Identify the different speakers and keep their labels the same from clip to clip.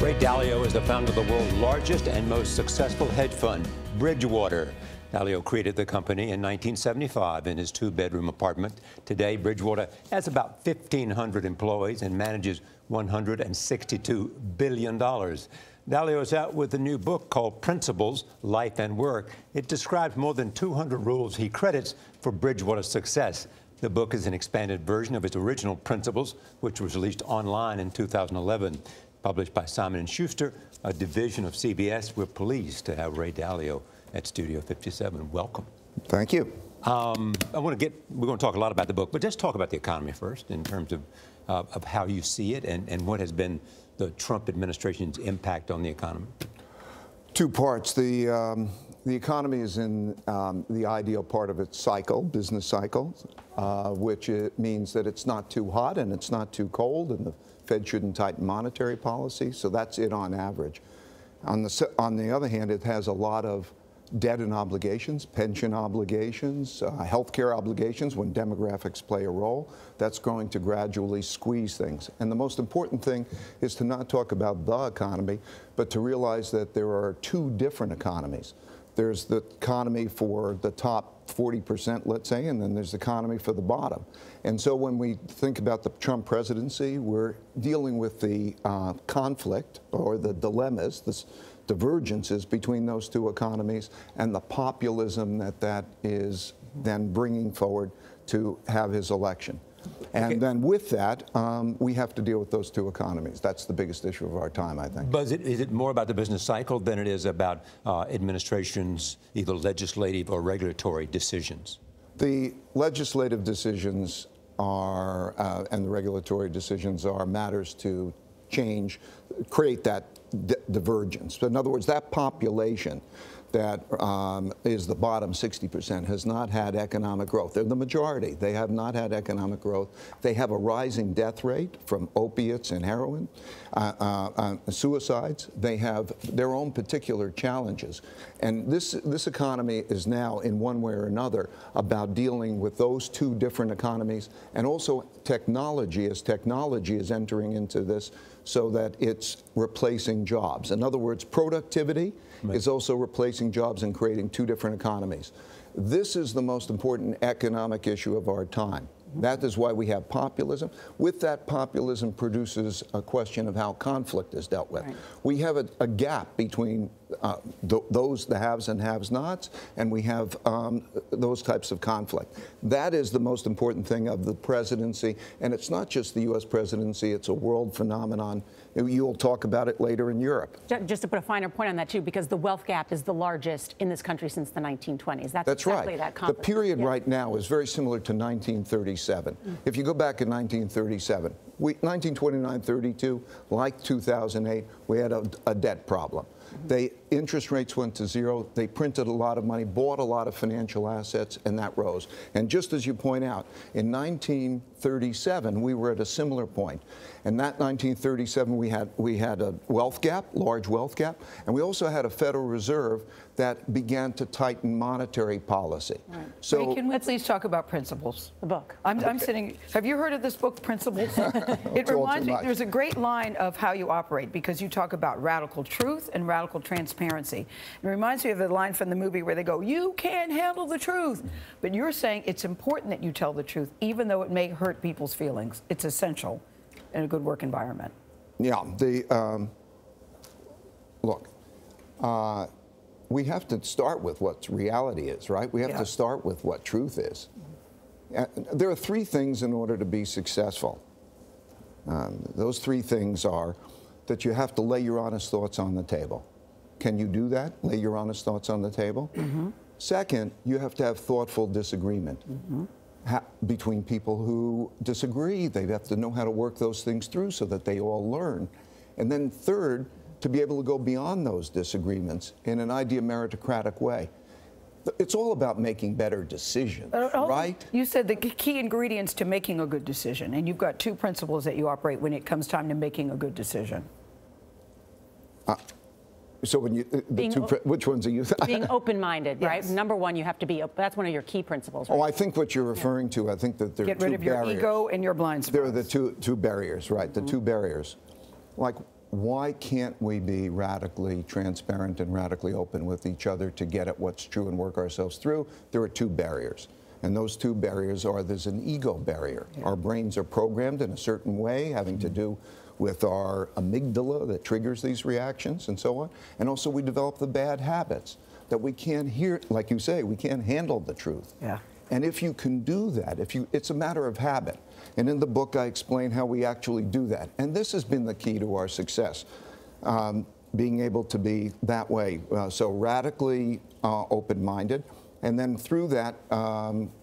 Speaker 1: Ray Dalio is the founder of the world's largest and most successful hedge fund, Bridgewater. Dalio created the company in 1975 in his two-bedroom apartment. Today, Bridgewater has about 1,500 employees and manages $162 billion. Dalio is out with a new book called Principles, Life and Work. It describes more than 200 rules he credits for Bridgewater's success. The book is an expanded version of his original Principles, which was released online in 2011. Published by Simon & Schuster, a division of CBS. We're pleased to have Ray Dalio at Studio 57. Welcome.
Speaker 2: Thank you.
Speaker 1: we're going to talk a lot about the book, but just talk about the economy first in terms of how you see it and what has been the Trump administration's impact on the economy.
Speaker 2: Two parts. The economy is in the ideal part of its cycle, business cycle, which means that it's not too hot and it's not too cold, and the Fed shouldn't tighten monetary policy, so that's it on average. On the other hand, it has a lot of debt and obligations, pension obligations, healthcare obligations when demographics play a role. That's going to gradually squeeze things. And the most important thing is to not talk about the economy, but to realize that there are two different economies. There's the economy for the top 40%, let's say, and then there's the economy for the bottom. And so when we think about the Trump presidency, we're dealing with the conflict or the dilemmas, this divergences between those two economies and the populism that is then bringing forward to have his election. And then with that, we have to deal with those two economies. That's the biggest issue of our time, I think.
Speaker 1: But is it more about the business cycle than it is about administration's either legislative or regulatory decisions?
Speaker 2: The legislative decisions are, and the regulatory decisions are matters to change, create that divergence. In other words, that population that is the bottom 60% has not had economic growth. They're the majority. They have not had economic growth. They have a rising death rate from opiates and heroin, suicides. They have their own particular challenges. And this economy is now, in one way or another, about dealing with those two different economies, and also technology, as technology is entering into this so that it's replacing jobs. In other words, productivity is also replacing jobs and creating two different economies. This is the most important economic issue of our time. That is why we have populism. With that, populism produces a question of how conflict is dealt with. Right. We have a gap between the haves and have-nots, and we have those types of conflict. That is the most important thing of the presidency, and it's not just the U.S. presidency, it's a world phenomenon. You'll talk about it later in Europe.
Speaker 3: Just to put a finer point on that, too, because the wealth gap is the largest in this country since the 1920s. That's exactly
Speaker 2: right.
Speaker 3: That conflict.
Speaker 2: The period right now is very similar to 1937. If you go back in 1937, 1929-32, like 2008, we had a debt problem. Interest rates went to zero. They printed a lot of money, bought a lot of financial assets, and that rose. And just as you point out, in 1937, we were at a similar point. In that 1937, we had a wealth gap, large wealth gap, and we also had a Federal Reserve that began to tighten monetary policy.
Speaker 4: Right.
Speaker 2: So,
Speaker 4: Ray, can we please talk about Principles?
Speaker 3: The book.
Speaker 4: I'm sitting. Have you heard of this book, Principles? It reminds me. There's a great line of how you operate, because you talk about radical truth and radical transparency. It reminds me of the line from the movie where they go, "You can't handle the truth," but you're saying it's important that you tell the truth, even though it may hurt people's feelings. It's essential in a good work environment.
Speaker 2: Yeah. Look. We have to start with what reality is, right? We have to start with what truth is. There are three things in order to be successful. Those three things are that you have to lay your honest thoughts on the table. Can you do that? Lay your honest thoughts on the table? Mm-hmm. Second, you have to have thoughtful disagreement between people who disagree. They have to know how to work those things through so that they all learn. And then third, to be able to go beyond those disagreements in an idea meritocratic way. It's all about making better decisions, right?
Speaker 4: You said the key ingredients to making a good decision, and you've got two principles that you operate when it comes time to making a good decision.
Speaker 2: So when you, which ones are you?
Speaker 3: Being open-minded, right? Number one, you have to be, that's one of your key principles. Right?
Speaker 2: Oh, I think what you're referring to, I think that there are two barriers.
Speaker 4: Get rid of your ego and your blind spots.
Speaker 2: There are the two barriers, right? The two barriers. Like, why can't we be radically transparent and radically open with each other to get at what's true and work ourselves through? There are two barriers. And those two barriers are, there's an ego barrier. Yeah. Our brains are programmed in a certain way, having to do with our amygdala that triggers these reactions and so on. And also we develop the bad habits that we can't hear, like you say, we can't handle the truth.
Speaker 4: Yeah.
Speaker 2: And if you can do that, it's a matter of habit. And in the book, I explain how we actually do that. And this has been the key to our success, being able to be that way, so radically open-minded. And then through that,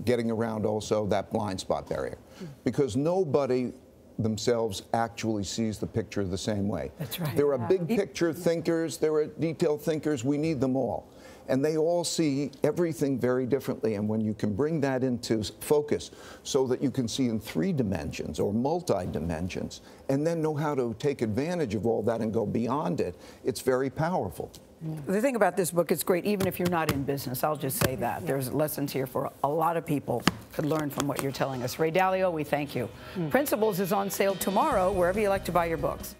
Speaker 2: getting around also that blind spot barrier. Because nobody themselves actually sees the picture the same way.
Speaker 4: That's right.
Speaker 2: There are big picture thinkers, there are detailed thinkers, we need them all. And they all see everything very differently. And when you can bring that into focus so that you can see in 3 dimensions or multi-dimensions, and then know how to take advantage of all that and go beyond it, it's very powerful.
Speaker 4: The thing about this book, it's great even if you're not in business. I'll just say that. There's lessons here for a lot of people could learn from what you're telling us. Ray Dalio, we thank you. Principles is on sale tomorrow wherever you like to buy your books.